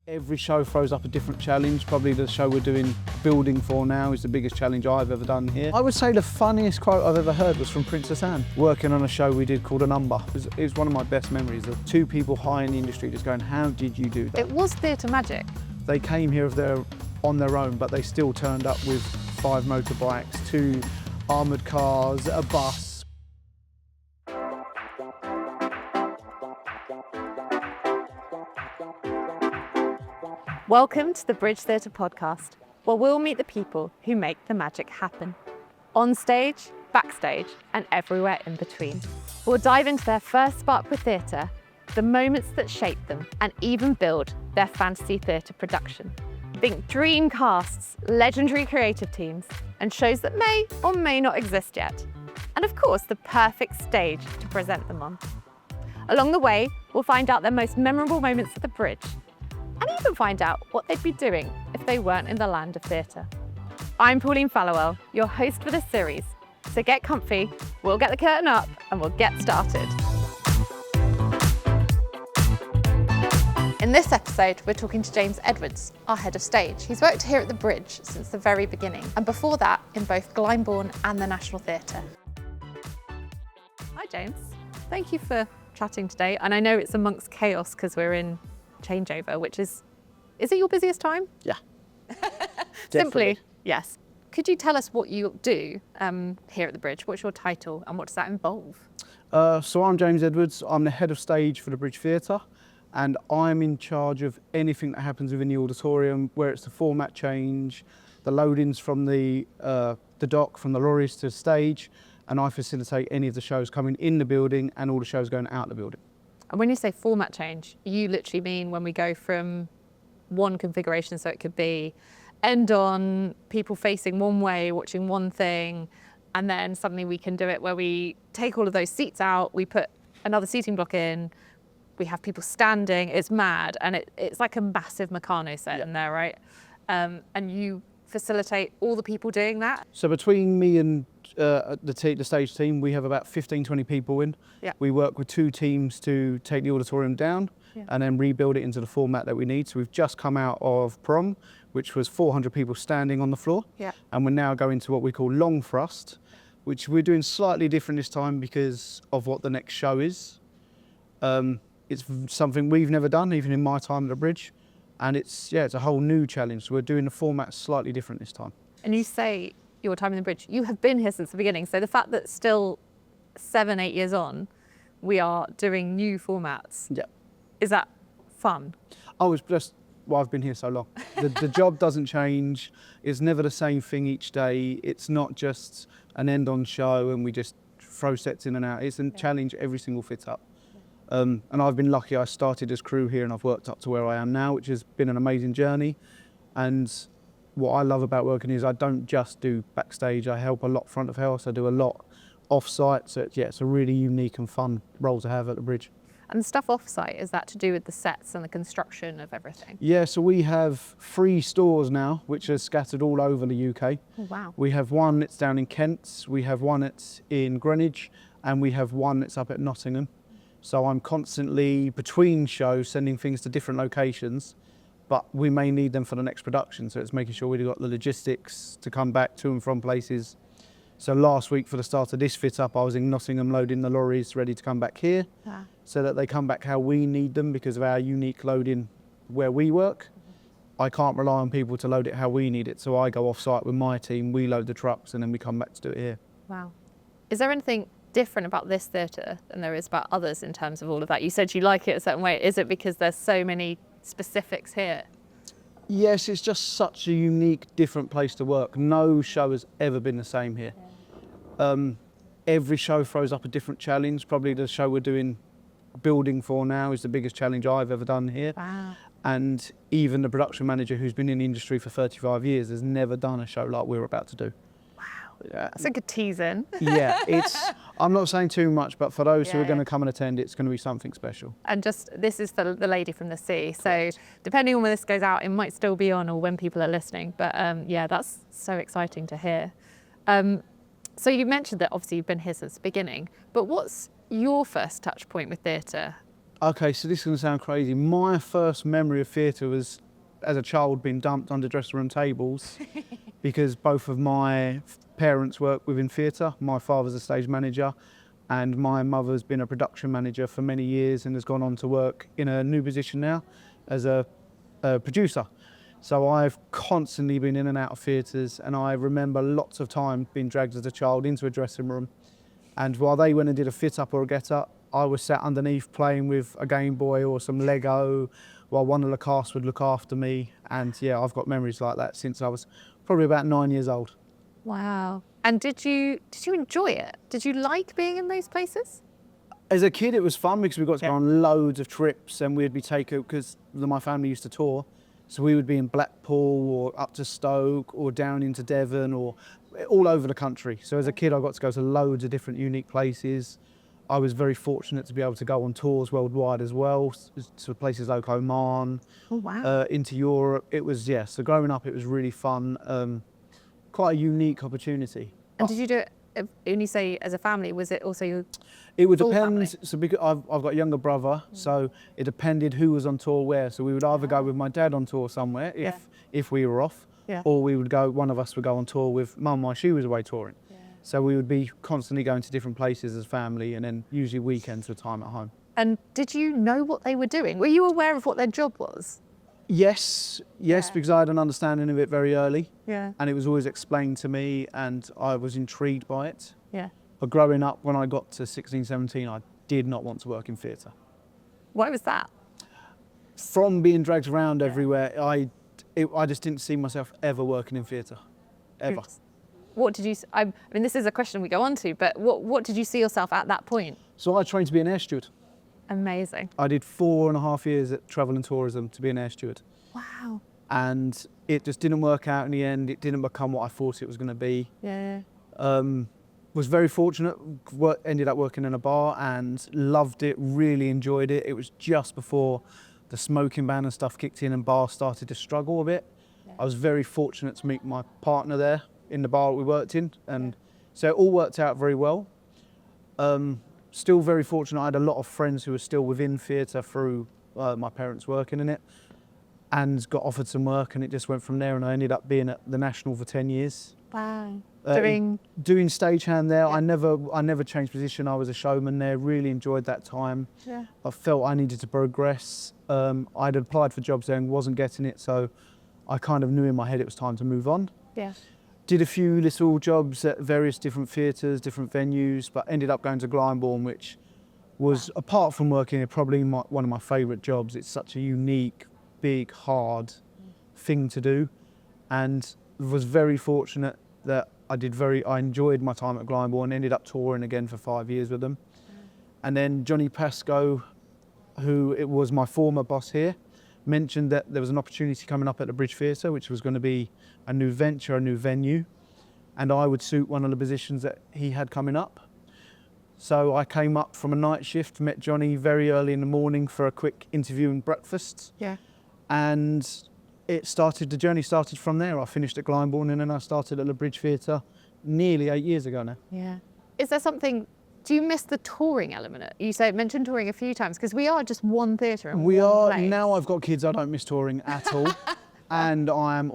Every show throws up a different challenge. Probably the show we're doing building for now is the biggest challenge I've ever done here. I would say the funniest quote I've ever heard was from Princess Anne, working on a show we did called A Number. It was one of my best memories of two people high in the industry just going, how did you do that? It was theatre magic. They came here on their own, but they still turned up with 5 motorbikes, 2 armoured cars, a bus. Welcome to the Bridge Theatre podcast, where we'll meet the people who make the magic happen. On stage, backstage, and everywhere in between. We'll dive into their first spark with theatre, the moments that shape them, and even build their fantasy theatre production. Think dream casts, legendary creative teams, and shows that may or may not exist yet. And of course, the perfect stage to present them on. Along the way, we'll find out their most memorable moments at the Bridge, and even find out what they'd be doing if they weren't in the land of theatre. I'm Pauline Fallowell, your host for this series. So get comfy, we'll get the curtain up, and we'll get started. In this episode, we're talking to James Edwards, our head of stage. He's worked here at the Bridge since the very beginning, and before that, in both Glyndebourne and the National Theatre. Hi, James. Thank you for chatting today. And I know it's amongst chaos because we're in changeover, which is it your busiest time? Yeah. Simply, yes. Could you tell us what you do here at the Bridge? What's your title and what does that involve? So I'm James Edwards. I'm the head of stage for the Bridge Theatre, and I'm in charge of anything that happens within the auditorium, where it's the format change, the load-ins from the dock, from the lorries to the stage, and I facilitate any of the shows coming in the building and all the shows going out the building. And when you say format change, you literally mean when we go from one configuration, so it could be end on, people facing one way, watching one thing, and then suddenly we can do it where we take all of those seats out, we put another seating block in, we have people standing, it's mad, and it's like a massive Meccano set in there, right? And you facilitate all the people doing that? So between me and the stage team, we have about 15, 20 people in. Yeah. We work with 2 teams to take the auditorium down and then rebuild it into the format that we need. So we've just come out of prom, which was 400 people standing on the floor. Yeah. And we're now going to what we call long thrust, which we're doing slightly different this time because of what the next show is. It's something we've never done, even in my time at the Bridge. And it's a whole new challenge. So we're doing the format slightly different this time. And you say your time in the Bridge, you have been here since the beginning. So the fact that still 7, 8 years on, we are doing new formats. Yeah. Is that fun? Oh, it's just, well, I've been here so long. The job doesn't change. It's never the same thing each day. It's not just an end-on show and we just throw sets in and out. It's a challenge every single fit up. And I've been lucky. I started as crew here and I've worked up to where I am now, which has been an amazing journey. And what I love about working is I don't just do backstage. I help a lot front of house. I do a lot off-site. So it's a really unique and fun role to have at the Bridge. And the stuff off-site, is that to do with the sets and the construction of everything? Yeah, so we have 3 stores now, which are scattered all over the UK. Oh, wow. We have one that's down in Kent, we have one that's in Greenwich, and we have one that's up at Nottingham. So I'm constantly, between shows, sending things to different locations, but we may need them for the next production. So it's making sure we've got the logistics to come back to and from places. So last week for the start of this fit up, I was in Nottingham loading the lorries ready to come back here so that they come back how we need them because of our unique loading where we work. I can't rely on people to load it how we need it. So I go off site with my team, we load the trucks and then we come back to do it here. Wow. Is there anything different about this theatre than there is about others in terms of all of that? You said you like it a certain way. Is it because there's so many specifics here? Yes, it's just such a unique, different place to work. No show has ever been the same here. Every show throws up a different challenge. Probably the show we're doing building for now is the biggest challenge I've ever done here. Wow. And even the production manager who's been in the industry for 35 years has never done a show like we're about to do. Wow. That's a good tease-in. Yeah, I'm not saying too much, but for those who are going to come and attend, it's going to be something special. And just, this is the Lady from the Sea. So depending on when this goes out, it might still be on or when people are listening. But that's so exciting to hear. So you mentioned that obviously you've been here since the beginning, but what's your first touch point with theatre? Okay, so this is going to sound crazy. My first memory of theatre was as a child being dumped under dressing room tables because both of my parents work within theatre. My father's a stage manager and my mother's been a production manager for many years and has gone on to work in a new position now as a producer. So I've constantly been in and out of theatres, and I remember lots of time being dragged as a child into a dressing room, and while they went and did a fit up or a get up, I was sat underneath playing with a Game Boy or some Lego while one of the cast would look after me. And yeah, I've got memories like that since I was probably about 9 years old. Wow. And did you enjoy it? Did you like being in those places? As a kid, it was fun because we got to go on loads of trips, and we'd be taken, because my family used to tour, so we would be in Blackpool or up to Stoke or down into Devon or all over the country. So as a kid, I got to go to loads of different unique places. I was very fortunate to be able to go on tours worldwide as well, to places like Oman, Oh, wow. into Europe. It was, so growing up, it was really fun, quite a unique opportunity. And did you do it, when you say as a family, was it also your It would full depend. family? So because I've got a younger brother, so it depended who was on tour where. So we would either go with my dad on tour somewhere if we were off, or we would go. One of us would go on tour with mum while she was away touring. So we would be constantly going to different places as family, and then usually weekends with time at home. And did you know what they were doing? Were you aware of what their job was? Yes, because I had an understanding of it very early, Yeah. and it was always explained to me, and I was intrigued by it. Yeah. But growing up, when I got to 16, 17, I did not want to work in theatre. Why was that? From being dragged around everywhere, I just didn't see myself ever working in theatre, ever. What did you? I mean, this is a question we go on to, but what did you see yourself at that point? So I trained to be an air steward. Amazing. I did 4.5 years at Travel and Tourism to be an air steward. Wow. And it just didn't work out in the end. It didn't become what I thought it was going to be. Yeah. Was very fortunate, ended up working in a bar and loved it, really enjoyed it. It was just before the smoking ban and stuff kicked in and bars started to struggle a bit. Yeah. I was very fortunate to meet my partner there in the bar we worked in, and so it all worked out very well. Still very fortunate, I had a lot of friends who were still within theatre through my parents working in it, and got offered some work, and it just went from there, and I ended up being at the National for 10 years. Wow. Doing stagehand there. I never changed position. I was a showman there, really enjoyed that time. Yeah. I felt I needed to progress. I'd applied for jobs there and wasn't getting it, so I kind of knew in my head it was time to move on. Yeah. Did a few little jobs at various different theatres, different venues, but ended up going to Glyndebourne, which was, apart from working here, probably one of my favourite jobs. It's such a unique, big, hard thing to do, and was very fortunate that I enjoyed my time at Glyndebourne, ended up touring again for 5 years with them. And then Johnny Pascoe, who it was my former boss here, mentioned that there was an opportunity coming up at the Bridge Theatre, which was going to be a new venture, a new venue, and I would suit one of the positions that he had coming up. So I came up from a night shift, met Johnny very early in the morning for a quick interview and breakfast. Yeah. And the journey started from there. I finished at Glyndebourne and then I started at the Bridge Theatre nearly 8 years ago now. Yeah. Is there something, do you miss the touring element? You mentioned touring a few times, because we are just one theatre and we one are, place. now I've got kids, I don't miss touring at all. And I'm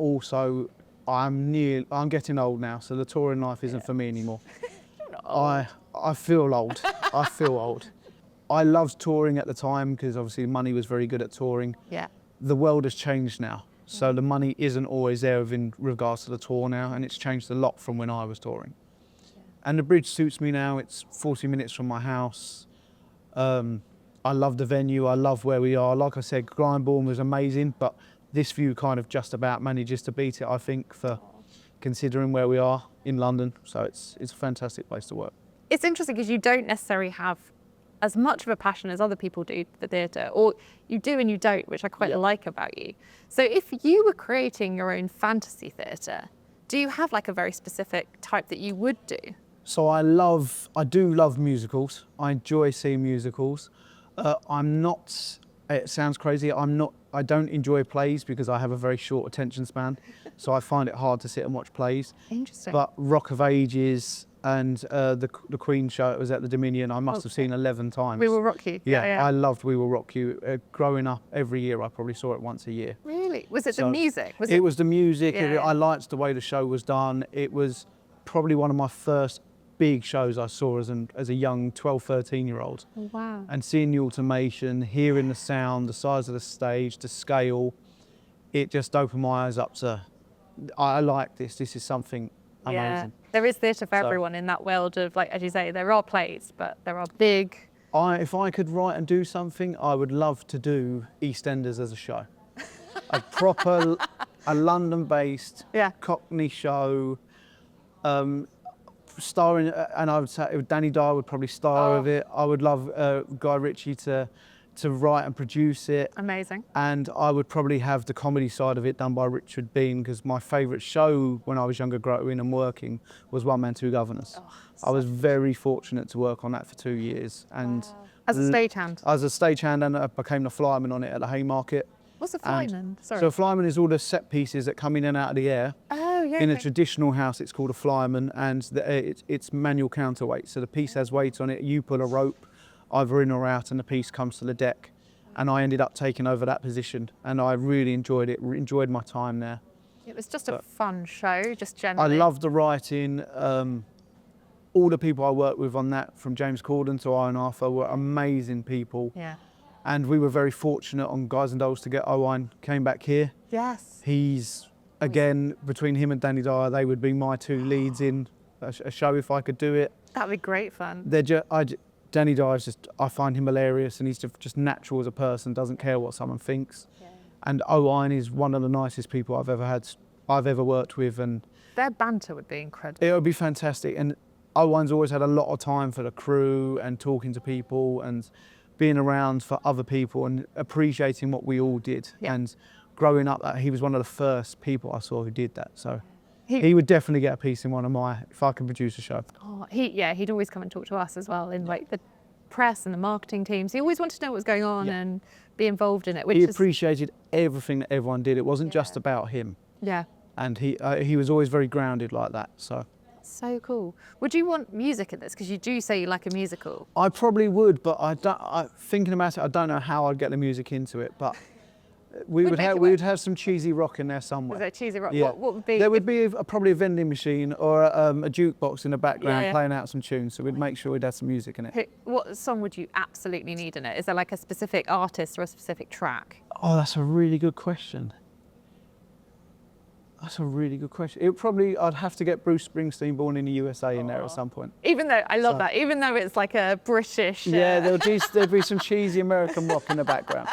getting old now, so the touring life isn't for me anymore. You're not old. I feel old. I feel old. I loved touring at the time because obviously money was very good at touring. Yeah. The world has changed now, so the money isn't always there in regards to the tour now, and it's changed a lot from when I was touring. Yeah. And the Bridge suits me now. It's 40 minutes from my house. I love the venue. I love where we are. Like I said, Glyndebourne was amazing, but this view kind of just about manages to beat it, I think, for considering where we are in London. So it's a fantastic place to work. It's interesting because you don't necessarily have as much of a passion as other people do for theatre, or you do and you don't, which I quite like about you. So if you were creating your own fantasy theatre, do you have like a very specific type that you would do? So I do love musicals. I enjoy seeing musicals. It sounds crazy, I'm not I don't enjoy plays because I have a very short attention span, so I find it hard to sit and watch plays. Interesting. But Rock of Ages and the Queen show, it was at the Dominion, I must have seen 11 times. We Will Rock You. Yeah, I loved We Will Rock You. Growing up, every year I probably saw it once a year. Really? Was it the So music? it was the music. Yeah, yeah. I liked the way the show was done. It was probably one of my first big shows I saw as a young 12, 13-year-old. Oh, wow. And seeing the automation, hearing the sound, the size of the stage, the scale, it just opened my eyes up to, I like this. This is something amazing. Yeah. There is theatre for everyone in that world of, like, as you say, there are plays, but there are big... If I could write and do something, I would love to do EastEnders as a show. A proper, a London-based Cockney show, starring, and I would say Danny Dyer would probably star of it. I would love Guy Ritchie to write and produce it. Amazing. And I would probably have the comedy side of it done by Richard Bean, because my favourite show when I was younger, growing and working, was One Man, Two Governors. I was very fortunate to work on that for 2 years. And as a stagehand? As a stagehand, and I became the flyman on it at the Haymarket. What's a flyman? Sorry. So a flyman is all the set pieces that come in and out of the air. Oh, yeah. In a traditional house, it's called a flyman, and it's manual counterweight. So the piece has weight on it. You pull a rope either in or out, and the piece comes to the deck. And I ended up taking over that position, and I really enjoyed it. Enjoyed my time there. It was just a fun show, just generally. I loved the writing. All the people I worked with on that, from James Corden to Ian Arthur, were amazing people. Yeah. And we were very fortunate on Guys and Dolls to get Owain came back here. Yes. He's, again, between him and Danny Dyer, they would be my two leads in a show if I could do it. That'd be great fun. Danny Dyer's just, I find him hilarious, and he's just natural as a person, doesn't care what someone thinks. Yeah. And Owain is one of the nicest people I've ever worked with, and their banter would be incredible. It would be fantastic. And Owain's always had a lot of time for the crew and talking to people and being around for other people and appreciating what we all did. Yeah. And growing up, he was one of the first people I saw who did that. So he would definitely get a piece in one of my, if I can produce a show. Oh, he'd always come and talk to us as well in like the press and the marketing teams. He always wanted to know what was going on and be involved in it. He appreciated everything that everyone did. It wasn't just about him. Yeah. And he was always very grounded like that. So cool. Would you want music in this? Because you do say you like a musical. I probably would, but thinking about it, I don't know how I'd get the music into it. But we would have some cheesy rock in there somewhere. Is there cheesy rock? Yeah. What would be? There would be probably a vending machine or a jukebox in the background playing out some tunes. So we'd make sure we'd have some music in it. What song would you absolutely need in it? Is there like a specific artist or a specific track? Oh, that's a really good question. That's a really good question. I'd have to get Bruce Springsteen, Born in the USA, in there at some point. Even though, I love that, even though it's like a British... Yeah, there'd be some cheesy American rock in the background.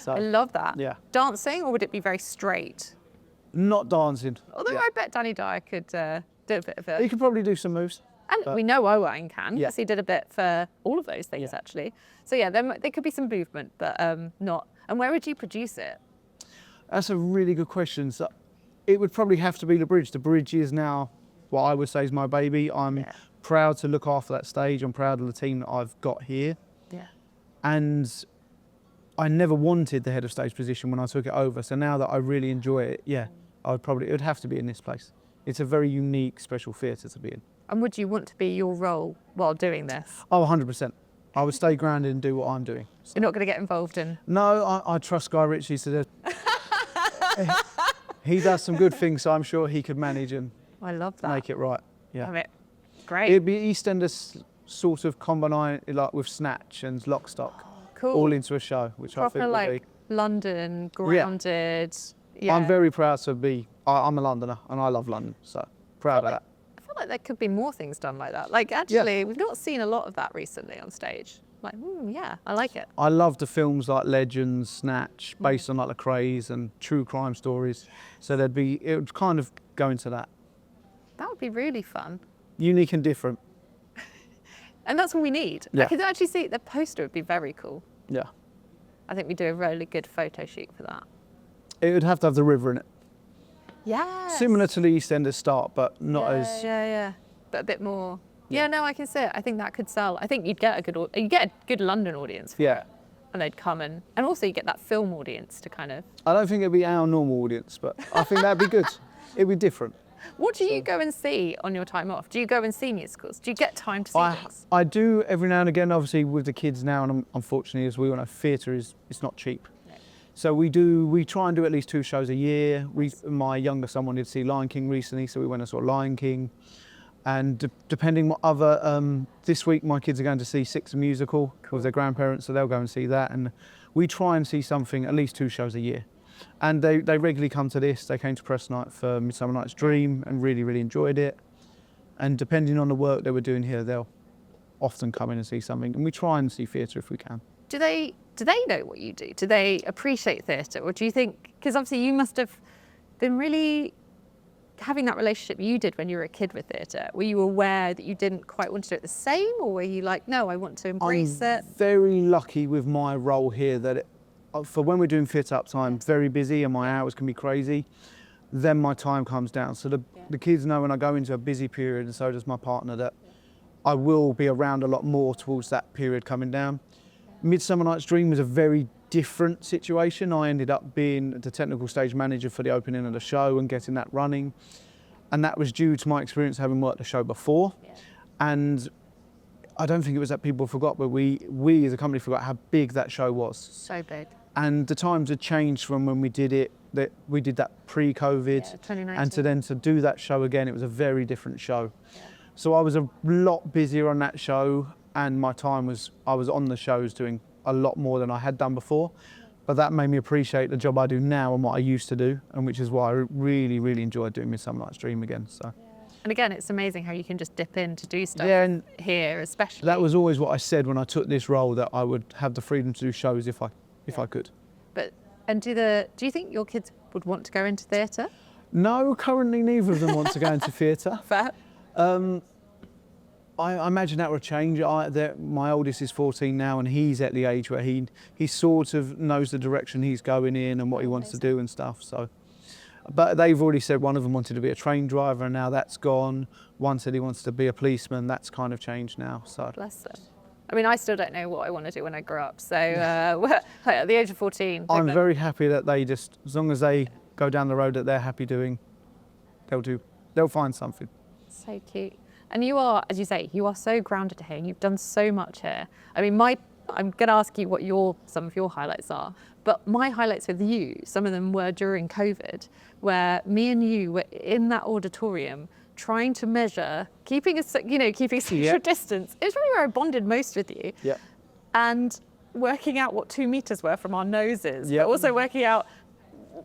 So, I love that. Yeah. Dancing, or would it be very straight? Not dancing. Although I bet Danny Dyer could do a bit of it. He could probably do some moves. And we know Owain can, because he did a bit for all of those things, actually. So yeah, there could be some movement, but not. And where would you produce it? That's a really good question. So it would probably have to be the Bridge. The Bridge is now what I would say is my baby. I'm proud to look after that stage. I'm proud of the team that I've got here. Yeah. And I never wanted the head of stage position when I took it over. So now that I really enjoy it, it would have to be in this place. It's a very unique, special theatre to be in. And would you want to be your role while doing this? Oh, 100%. I would stay grounded and do what I'm doing. So. You're not going to get involved in? No, I trust Guy Ritchie to do. He does some good things, so I'm sure he could manage and I love that. Make it right. Yeah. Love it. Great. It'd be EastEnders sort of combine like with Snatch and Lock Stock, cool. All into a show, which proper, I think like would be London grounded. Yeah. I'm very proud to be. I'm a Londoner and I love London, so proud of that. I feel like there could be more things done like that. Like actually, we've not seen a lot of that recently on stage. Like, yeah, I like it. I love the films like Legends, Snatch, based on like the craze and true crime stories. So it would kind of go into that. That would be really fun. Unique and different. And that's what we need. Yeah. I could actually see the poster would be very cool. Yeah. I think we do a really good photo shoot for that. It would have to have the river in it. Yeah. Similar to the EastEnders start, but not as. Yeah. But a bit more. Yeah, no, I can see it. I think that could sell. I think you'd get a good London audience for it. and they'd come and also you get that film audience to kind of... I don't think it'd be our normal audience, but I think that'd be good. It'd be different. What do you go and see on your time off? Do you go and see musicals? Do you get time to see things? I do every now and again, obviously with the kids now, and unfortunately, as we all know, theatre it's not cheap. No. So we try and do at least 2 shows a year. My younger son wanted to see Lion King recently, so we went and saw Lion King. And depending what other, this week my kids are going to see Six a musical with their grandparents, so they'll go and see that. And we try and see something, at least 2 shows a year. And they regularly come to this. They came to press night for Midsummer Night's Dream and really, really enjoyed it. And depending on the work they were doing here, they'll often come in and see something. And we try and see theatre if we can. Do they know what you do? Do they appreciate theatre? Or do you think, because obviously you must have been really having that relationship you did when you were a kid with theatre. Were you aware that you didn't quite want to do it the same, or were you like, no, I want to embrace it? I'm very lucky with my role here that for when we're doing fit ups, I'm very busy and my hours can be crazy. Then my time comes down. So the kids know when I go into a busy period, and so does my partner, that I will be around a lot more towards that period coming down. Midsummer Night's Dream was a very different situation. I ended up being the technical stage manager for the opening of the show and getting that running. And that was due to my experience having worked the show before. Yeah. And I don't think it was that people forgot, but we as a company forgot how big that show was. So big. And the times had changed from when we did it, that we did that pre-COVID, 2019. and to do that show again, it was a very different show. Yeah. So I was a lot busier on that show, and my time I was on the shows doing a lot more than I had done before. But that made me appreciate the job I do now and what I used to do, and which is why I really, really enjoyed doing Midsummer Night's Dream again. So. Yeah. And again, it's amazing how you can just dip in to do stuff here, especially. That was always what I said when I took this role, that I would have the freedom to do shows if I could. And do you think your kids would want to go into theatre? No, currently neither of them want to go into theatre. Fair. I imagine that will change. My oldest is 14 now, and he's at the age where he sort of knows the direction he's going in and what he wants to do and stuff. So, but they've already said one of them wanted to be a train driver, and now that's gone. One said he wants to be a policeman. That's kind of changed now. So. Bless them. I mean, I still don't know what I want to do when I grow up. So at the age of 14, I'm very happy that they just, as long as they go down the road that they're happy doing, they'll find something. So cute. And you are, as you say, you are so grounded here, and you've done so much here. I mean, I'm going to ask you what some of your highlights are, but my highlights with you, some of them were during COVID, where me and you were in that auditorium trying to measure, keeping social distance. It was really where I bonded most with you. Yeah. And working out what 2 meters were from our noses, yep. but also working out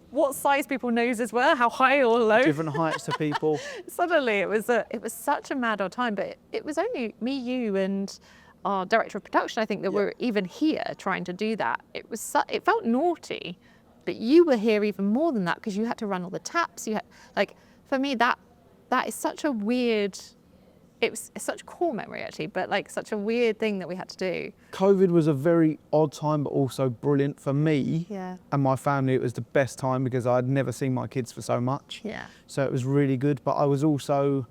what size people's noses were, how high or low. Different heights to people. Suddenly it was such a mad old time, but it was only me, you, and our director of production, I think, that were even here trying to do that. It felt naughty, but you were here even more than that, because you had to run all the taps. You had, for me, that is such a weird, it's such core memory actually, but such a weird thing that we had to do. COVID was a very odd time, but also brilliant for me and my family. It was the best time because I'd never seen my kids for so much. Yeah. So it was really good, but I was also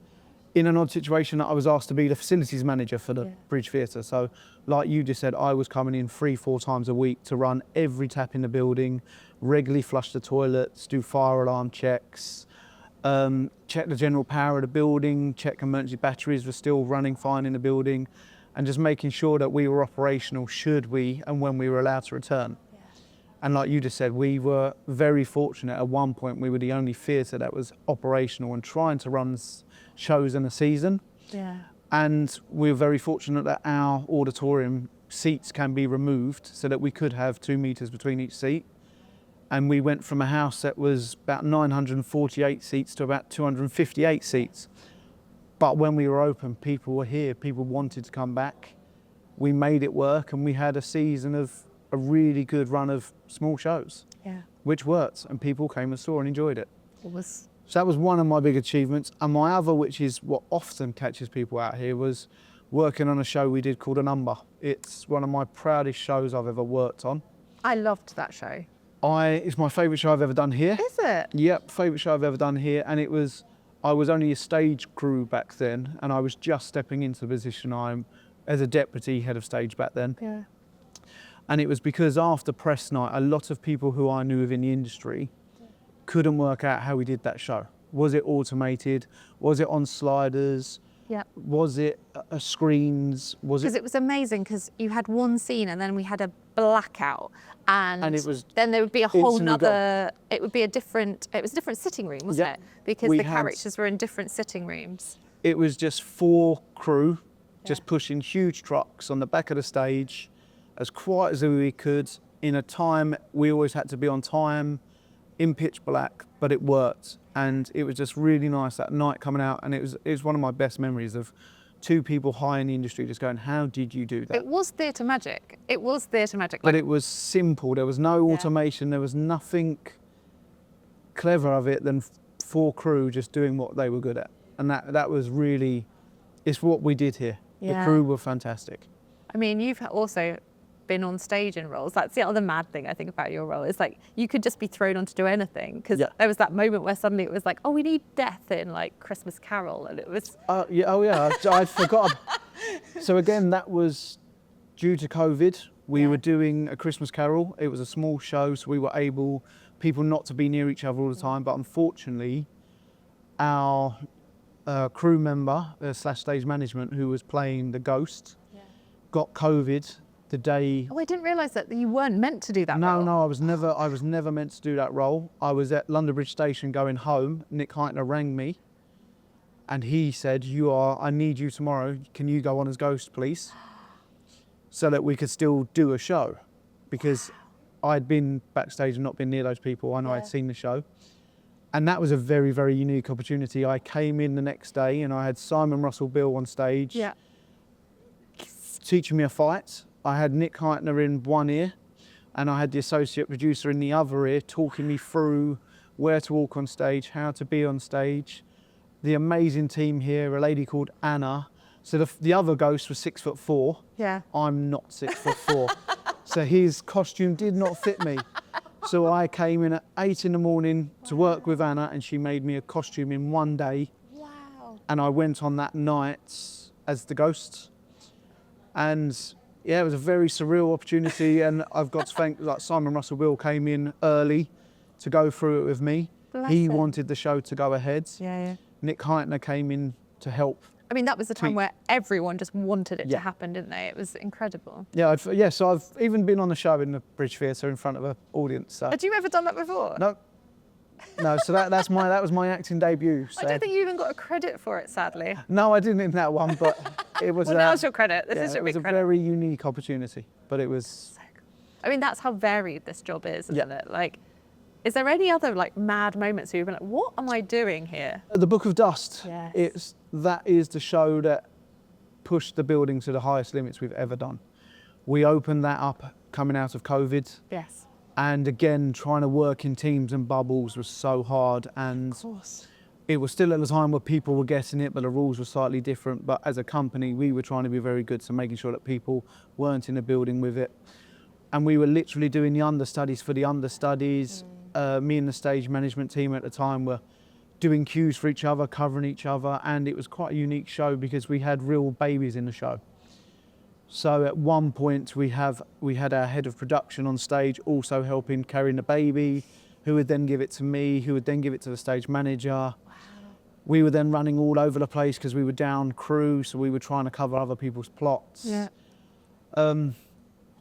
in an odd situation that I was asked to be the facilities manager for the Bridge Theatre. So like you just said, I was coming in 3-4 times a week to run every tap in the building, regularly flush the toilets, do fire alarm checks, check the general power of the building, check emergency batteries were still running fine in the building, and just making sure that we were operational should we and when we were allowed to return. Yeah. And like you just said, we were very fortunate. At one point we were the only theatre that was operational and trying to run shows in a season. Yeah. And we were very fortunate that our auditorium seats can be removed so that we could have 2 meters between each seat. And we went from a house that was about 948 seats to about 258 seats. But when we were open, people were here, people wanted to come back. We made it work, and we had a season of a really good run of small shows, which worked, and people came and saw and enjoyed it. So that was one of my big achievements. And my other, which is what often catches people out here, was working on a show we did called A Number. It's one of my proudest shows I've ever worked on. I loved that show. It's my favourite show I've ever done here. Is it? Yep, favourite show I've ever done here. And I was only a stage crew back then, and I was just stepping into the position I'm as a deputy head of stage back then. Yeah. And it was because after press night, a lot of people who I knew within the industry couldn't work out how we did that show. Was it automated? Was it on sliders? Yeah. Was it screens? Was Because it was amazing because you had one scene and then we had a blackout and it was then there would be a whole instantly nother, it was a different sitting room, wasn't Yep. it? Because We the had- characters were in different sitting rooms. It was just 4 crew just pushing huge trucks on the back of the stage as quiet as we could in a time we always had to be on time in pitch black, but it worked. And it was just really nice that night coming out, and it was one of my best memories of 2 people high in the industry just going, how did you do that? It was theatre magic. It was theatre magic. But it was simple. There was no automation. There was nothing clever of it than 4 crew just doing what they were good at. And that was really, it's what we did here. Yeah. The crew were fantastic. I mean, you've also been on stage in roles. That's the other mad thing I think about your role. It's like you could just be thrown on to do anything because there was that moment where suddenly it was like, oh, we need death in like Christmas Carol, and it was. I forgot. So again, that was due to COVID. We were doing a Christmas Carol. It was a small show, so we were able people not to be near each other all the time. But unfortunately, our crew member slash stage management who was playing the ghost got COVID the day. Oh, I didn't realise that you weren't meant to do that role. No, I was never meant to do that role. I was at London Bridge Station going home. Nick Heitner rang me and he said, I need you tomorrow. Can you go on as ghost, please? So that we could still do a show. Because I'd been backstage and not been near those people. I know I'd seen the show. And that was a very, very unique opportunity. I came in the next day and I had Simon Russell Bill on stage teaching me a fight. I had Nick Heitner in one ear and I had the associate producer in the other ear talking me through where to walk on stage, how to be on stage. The amazing team here, a lady called Anna. So the other ghost was 6'4". Yeah. I'm not 6'4". So his costume did not fit me. So I came in at 8 in the morning to work with Anna and she made me a costume in one day. Wow. And I went on that night as the ghost. And yeah, it was a very surreal opportunity, and I've got to thank, like, Simon Russell Bill came in early to go through it with me. He wanted the show to go ahead. Yeah. Nick Heitner came in to help. I mean, that was the time where everyone just wanted it to happen, didn't they? It was incredible. Yeah, so I've even been on the show in the Bridge Theatre in front of an audience. So. Had you ever done that before? No, so that was my acting debut. So. I don't think you even got a credit for it, sadly. No, I didn't in that one, but it was. Well, now's your credit. This is your big credit. It was a very unique opportunity, but it was. So cool. I mean, that's how varied this job is, isn't it? Like, is there any other like mad moments where you've been like, what am I doing here? The Book of Dust. Yes. That is the show that pushed the building to the highest limits we've ever done. We opened that up coming out of COVID. Yes. And again, trying to work in teams and bubbles was so hard. And of course. It was still at the time where people were getting it, but the rules were slightly different. But as a company, we were trying to be very good, so making sure that people weren't in the building with it. And we were literally doing the understudies for the understudies. Me and the stage management team at the time were doing cues for each other, covering each other. And it was quite a unique show because we had real babies in the show. So at one point we had our head of production on stage also helping carrying the baby, who would then give it to me, who would then give it to the stage manager. Wow. We were then running all over the place because we were down crew, so we were trying to cover other people's plots. Yeah.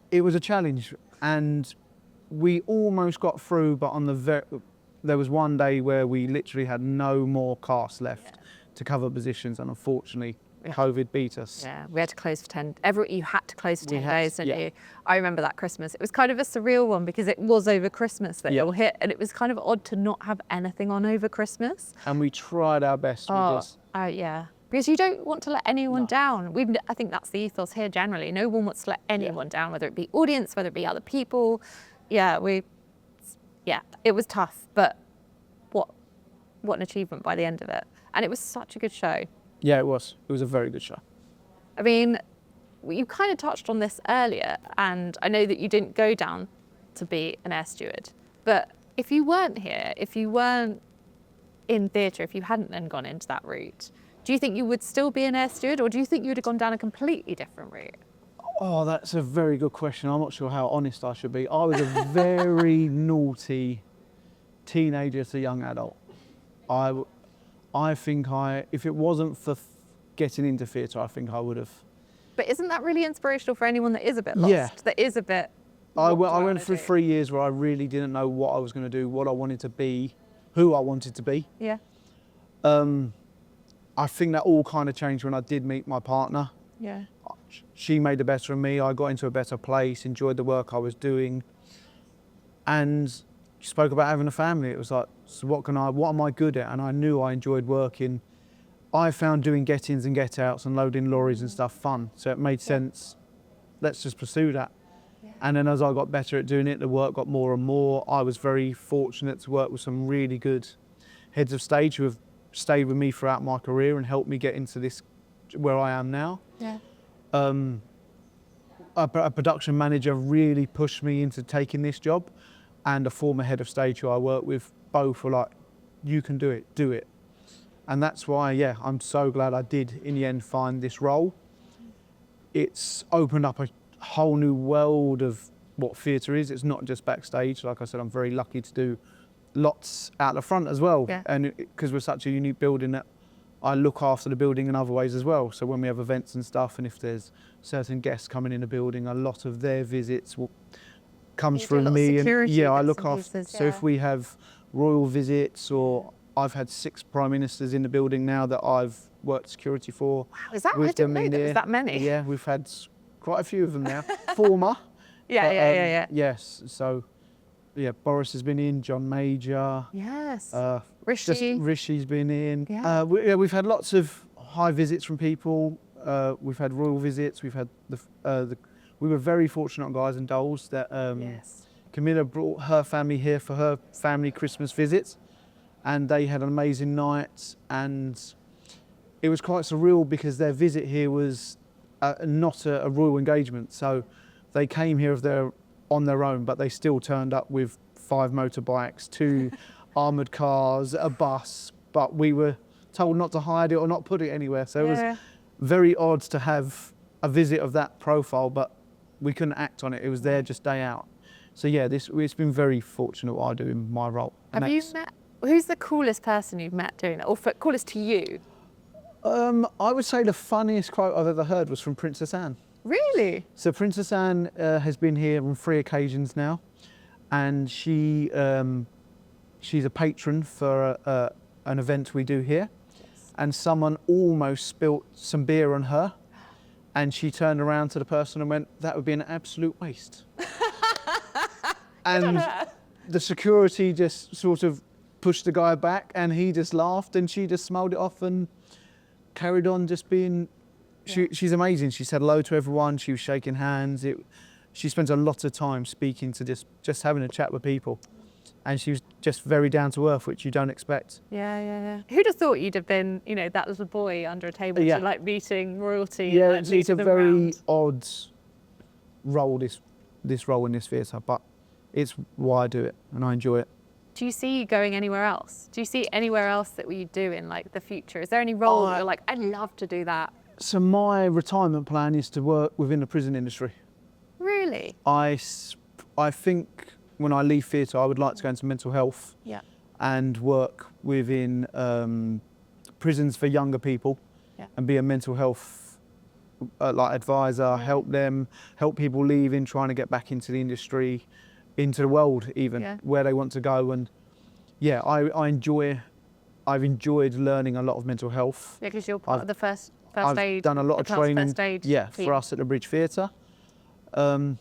It was a challenge and we almost got through, but there was one day where we literally had no more cast left to cover positions, and unfortunately COVID beat us. Yeah, we had to close for 10. You had to close for 10 days, didn't you? I remember that Christmas. It was kind of a surreal one because it was over Christmas that it all hit, and it was kind of odd to not have anything on over Christmas. And we tried our best with this. Yeah, because you don't want to let anyone down. I think that's the ethos here generally. No one wants to let anyone down, whether it be audience, whether it be other people. It was tough, but what an achievement by the end of it. And it was such a good show. Yeah, it was. It was a very good show. I mean, you kind of touched on this earlier, and I know that you didn't go down to be an air steward, but if you weren't here, if you weren't in theatre, if you hadn't then gone into that route, do you think you would still be an air steward, or do you think you would have gone down a completely different route? Oh, that's a very good question. I'm not sure how honest I should be. I was a very naughty teenager to young adult. I think if it wasn't for getting into theatre, I think I would have. But isn't that really inspirational for anyone that is a bit lost? Yeah. That is a bit. I what do went wanna through do? 3 years where I really didn't know what I was going to do, what I wanted to be, who I wanted to be. Yeah. I think that all kind of changed when I did meet my partner. Yeah. She made the better of me. I got into a better place, enjoyed the work I was doing, and she spoke about having a family. It was like, so what am I good at? And I knew I enjoyed working. I found doing get-ins and get-outs and loading lorries and stuff fun. So it made sense. Let's just pursue that. Yeah. And then as I got better at doing it, the work got more and more. I was very fortunate to work with some really good heads of stage who have stayed with me throughout my career and helped me get into this, where I am now. Yeah. A production manager really pushed me into taking this job, and a former head of stage who I work with, both were like, you can do it, do it. And that's why, yeah, I'm so glad I did in the end find this role. It's opened up a whole new world of what theatre is. It's not just backstage. Like I said, I'm very lucky to do lots out the front as well. Yeah. And because we're such a unique building, that I look after the building in other ways as well. So when we have events and stuff, and if there's certain guests coming in the building, a lot of their visits comes through me. And yeah, I look after. So if we have royal visits, or I've had 6 prime ministers in the building now that I've worked security for. Wow, is that? I didn't know there was that many. Yeah, we've had quite a few of them now. Former. Yeah. Yes. So, yeah, Boris has been in, John Major. Yes. Rishi. Rishi's been in. Yeah. We've had lots of high visits from people. We've had royal visits. We've had we were very fortunate on Guys and Dolls that Yes. Camilla brought her family here for her family Christmas visits, and they had an amazing night. And it was quite surreal because their visit here was not a royal engagement. So they came here on their own, but they still turned up with 5 motorbikes, 2 armoured cars, a bus, but we were told not to hide it or not put it anywhere. So it was very odd to have a visit of that profile, but we couldn't act on it. It was there just day out. So yeah, it's been very fortunate what I do in my role. Have you met, who's the coolest person you've met doing that, or coolest to you? I would say the funniest quote I've ever heard was from Princess Anne. Really? So Princess Anne has been here on 3 occasions now, and she's a patron for an event we do here. Yes. And someone almost spilt some beer on her, and she turned around to the person and went, "That would be an absolute waste." And the security just sort of pushed the guy back, and he just laughed, and she just smiled it off and carried on just being. She's amazing. She said hello to everyone. She was shaking hands. She spends a lot of time speaking to just having a chat with people, and she was just very down to earth, which you don't expect. Yeah. Who'd have thought you'd have been, that little boy under a table, like meeting royalty? Yeah, and, it's a very odd role. This role in this theatre, but it's why I do it, and I enjoy it. Do you see you going anywhere else? Do you see anywhere else that you do in the future? Is there any role that you're like, I'd love to do that? So my retirement plan is to work within the prison industry. Really? I think when I leave theatre, I would like to go into mental health and work within prisons for younger people and be a mental health advisor, help people leaving, trying to get back into the industry, into the world even, where they want to go. And I've enjoyed learning a lot of mental health. Yeah, because you're part of the first I've aid. done a lot of training. First aid team. For us at the Bridge Theatre. And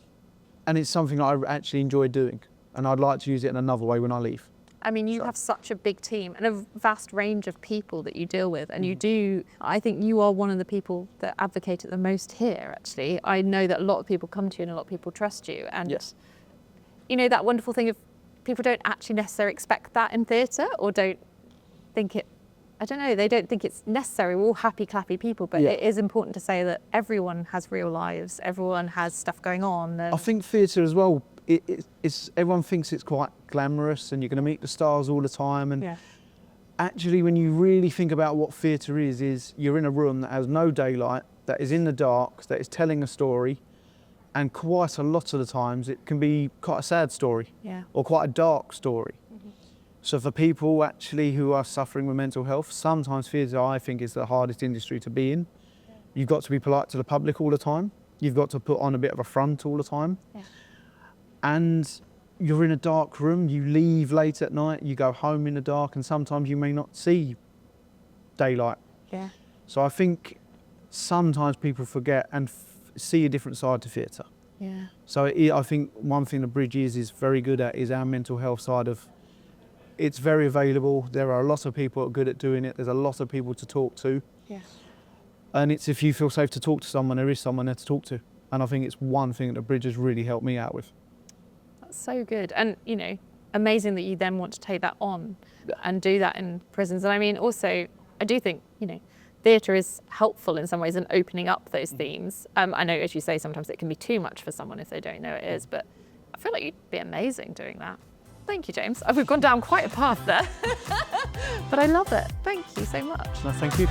it's something I actually enjoy doing, and I'd like to use it in another way when I leave. I mean, you have such a big team and a vast range of people that you deal with, and I think you are one of the people that advocate it the most here, actually. I know that a lot of people come to you and a lot of people trust you, and that wonderful thing of people don't actually necessarily expect that in theatre, or don't think it, I don't know, they don't think it's necessary. We're all happy, clappy people, but it is important to say that everyone has real lives, everyone has stuff going on. I think theatre as well, everyone thinks it's quite glamorous and you're going to meet the stars all the time. And actually, when you really think about what theatre is you're in a room that has no daylight, that is in the dark, that is telling a story, And quite a lot of the times it can be quite a sad story Yeah. or quite a dark story. So for people actually who are suffering with mental health, sometimes theatre, I think, is the hardest industry to be in. You've got to be polite to the public all the time. You've got to put on a bit of a front all the time. Yeah. And you're in a dark room, you leave late at night, you go home in the dark, and sometimes you may not see daylight. Yeah. So I think sometimes people forget and see a different side to theatre. Yeah. So I think one thing the Bridge is very good at is our mental health side of. It's very available. There are a lot of people who are good at doing it. There's a lot of people to talk to. Yeah. And it's if you feel safe to talk to someone, there is someone there to talk to. And I think it's one thing that the Bridge has really helped me out with. That's so good. And, you know, amazing that you then want to take that on and do that in prisons. And I mean, also, I do think, you know, theatre is helpful in some ways in opening up those themes. I know, as you say, sometimes it can be too much for someone if they don't know it is, but I feel like you'd be amazing doing that. Thank you, James. We've gone down quite a path there, but I love it. Thank you so much. No, thank you.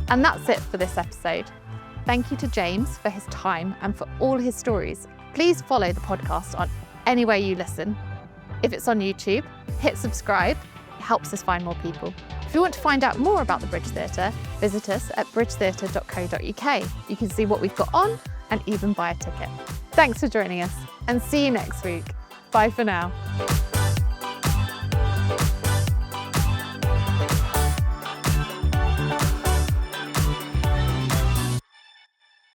And that's it for this episode. Thank you to James for his time and for all his stories. Please follow the podcast on anywhere you listen. If it's on YouTube, hit subscribe. It helps us find more people. If you want to find out more about the Bridge Theatre, visit us at bridgetheatre.co.uk. You can see what we've got on and even buy a ticket. Thanks for joining us and see you next week. Bye for now.